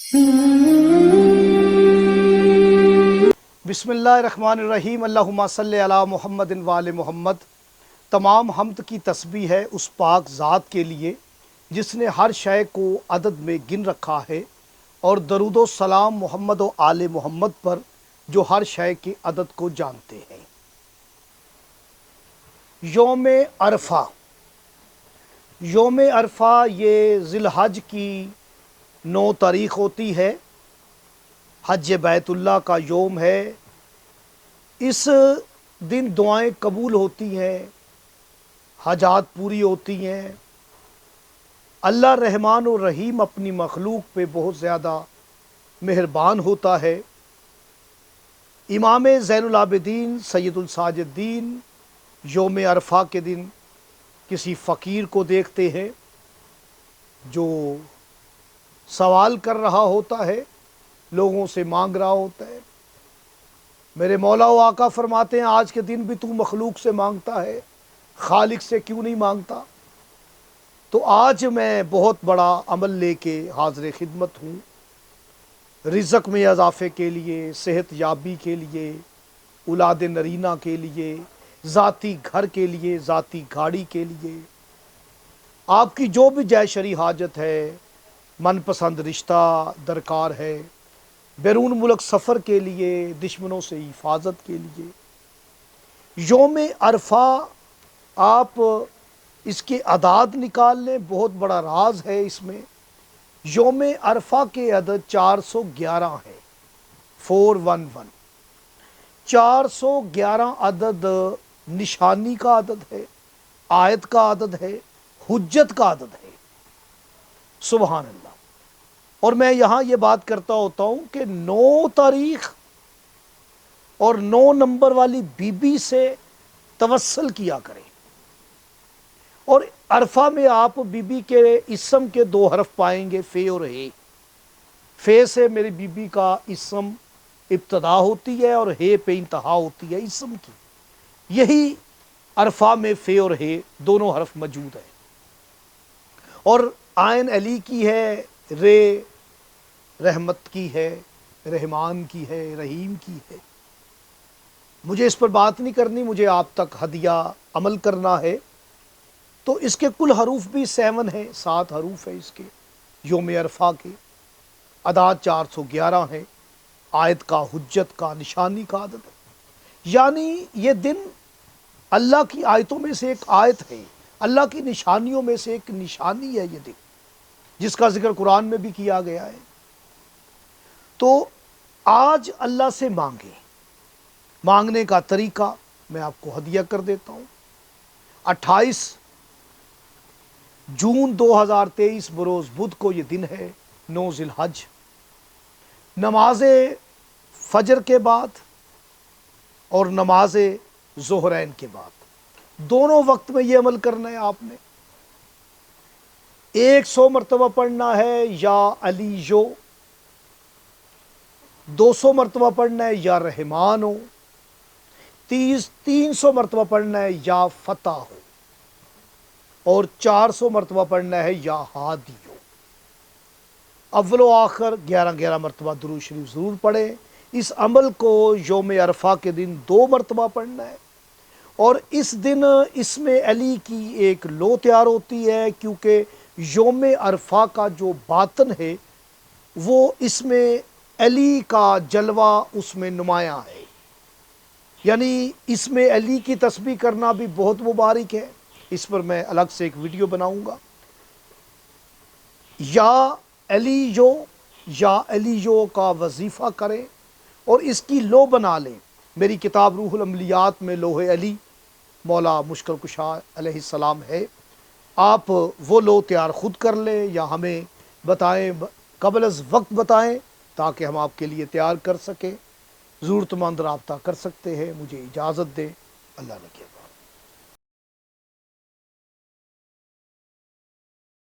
بسم اللہ الرحمن الرحیم، اللہم صلی علی محمد وآل محمد۔ تمام حمد کی تسبیح ہے اس پاک ذات کے لیے جس نے ہر شے کو عدد میں گن رکھا ہے، اور درود و سلام محمد و آل محمد پر جو ہر شے کے عدد کو جانتے ہیں۔ یوم عرفہ، یوم عرفہ یہ ذی الحج کی 9 تاریخ ہوتی ہے۔ حج بیت اللہ کا یوم ہے۔ اس دن دعائیں قبول ہوتی ہیں، حاجات پوری ہوتی ہیں۔ اللہ رحمان و رحیم اپنی مخلوق پہ بہت زیادہ مہربان ہوتا ہے۔ امام زین العابدین سید الساجدین یوم عرفہ کے دن کسی فقیر کو دیکھتے ہیں جو سوال کر رہا ہوتا ہے، لوگوں سے مانگ رہا ہوتا ہے۔ میرے مولا و آقا فرماتے ہیں آج کے دن بھی تو مخلوق سے مانگتا ہے، خالق سے کیوں نہیں مانگتا؟ تو آج میں بہت بڑا عمل لے کے حاضر خدمت ہوں، رزق میں اضافے کے لیے، صحت یابی کے لیے، اولاد نرینہ کے لیے، ذاتی گھر کے لیے، ذاتی گاڑی کے لیے، آپ کی جو بھی جائے شرعی حاجت ہے، من پسند رشتہ درکار ہے، بیرون ملک سفر کے لیے، دشمنوں سے حفاظت کے لیے۔ یوم عرفہ آپ اس کے اعداد نکال لیں، بہت بڑا راز ہے اس میں۔ یوم عرفہ کے عدد 411 ہے، 411۔ 411 عدد نشانی کا عدد ہے، آیت کا عدد ہے، حجت کا عدد ہے۔ سبحان اللہ۔ اور میں یہاں یہ بات کرتا ہوتا ہوں کہ 9 تاریخ اور 9 نمبر والی بی بی سے توسل کیا کریں۔ اور عرفہ میں آپ بی بی کے اسم کے 2 حرف پائیں گے، فے اور ہے۔ فے سے میری بی بی کا اسم ابتدا ہوتی ہے اور ہے پہ انتہا ہوتی ہے اسم کی۔ یہی عرفہ میں فے اور ہے دونوں حرف موجود ہیں۔ اور عین علی کی ہے، رے رحمت کی ہے، رحمان کی ہے، رحیم کی ہے۔ مجھے اس پر بات نہیں کرنی، مجھے آپ تک ہدیہ عمل کرنا ہے۔ تو اس کے کل حروف بھی 7 ہیں، 7 حروف ہیں اس کے یوم عرفہ کے۔ اعداد 411 ہیں، آیت کا، حجت کا، نشانی کا عدد ہے۔ یعنی یہ دن اللہ کی آیتوں میں سے ایک آیت ہے، اللہ کی نشانیوں میں سے ایک نشانی ہے یہ دن، جس کا ذکر قرآن میں بھی کیا گیا ہے۔ تو آج اللہ سے مانگیں۔ مانگنے کا طریقہ میں آپ کو ہدیہ کر دیتا ہوں۔ 28 جون 2023 بروز بدھ کو یہ دن ہے، 9 ذی الحج۔ نماز فجر کے بعد اور نماز ظہرین کے بعد، دونوں وقت میں یہ عمل کرنا ہے آپ نے۔ 100 مرتبہ پڑھنا ہے یا علی جو، 200 مرتبہ پڑھنا ہے یا رحمان ہو، 300 مرتبہ پڑھنا ہے یا فتح ہو، اور 400 مرتبہ پڑھنا ہے یا ہادی ہو۔ اول و آخر 11 مرتبہ درود شریف ضرور پڑھیں۔ اس عمل کو یوم عرفہ کے دن 2 مرتبہ پڑھنا ہے۔ اور اس دن اس میں علی کی ایک لو تیار ہوتی ہے، کیونکہ یوم عرفہ کا جو باطن ہے وہ اس میں علی کا جلوہ اس میں نمایاں ہے۔ یعنی اس میں علی کی تسبیح کرنا بھی بہت مبارک ہے۔ اس پر میں الگ سے ایک ویڈیو بناؤں گا۔ یا علی جو کا وظیفہ کریں اور اس کی لو بنا لیں۔ میری کتاب روح العملیات میں لوح علی مولا مشکل کشا علیہ السلام ہے، آپ وہ لو تیار خود کر لیں یا ہمیں بتائیں، قبل از وقت بتائیں تاکہ ہم آپ کے لیے تیار کر سکیں۔ ضرورت مند رابطہ کر سکتے ہیں۔ مجھے اجازت دیں، اللہ نے کیا۔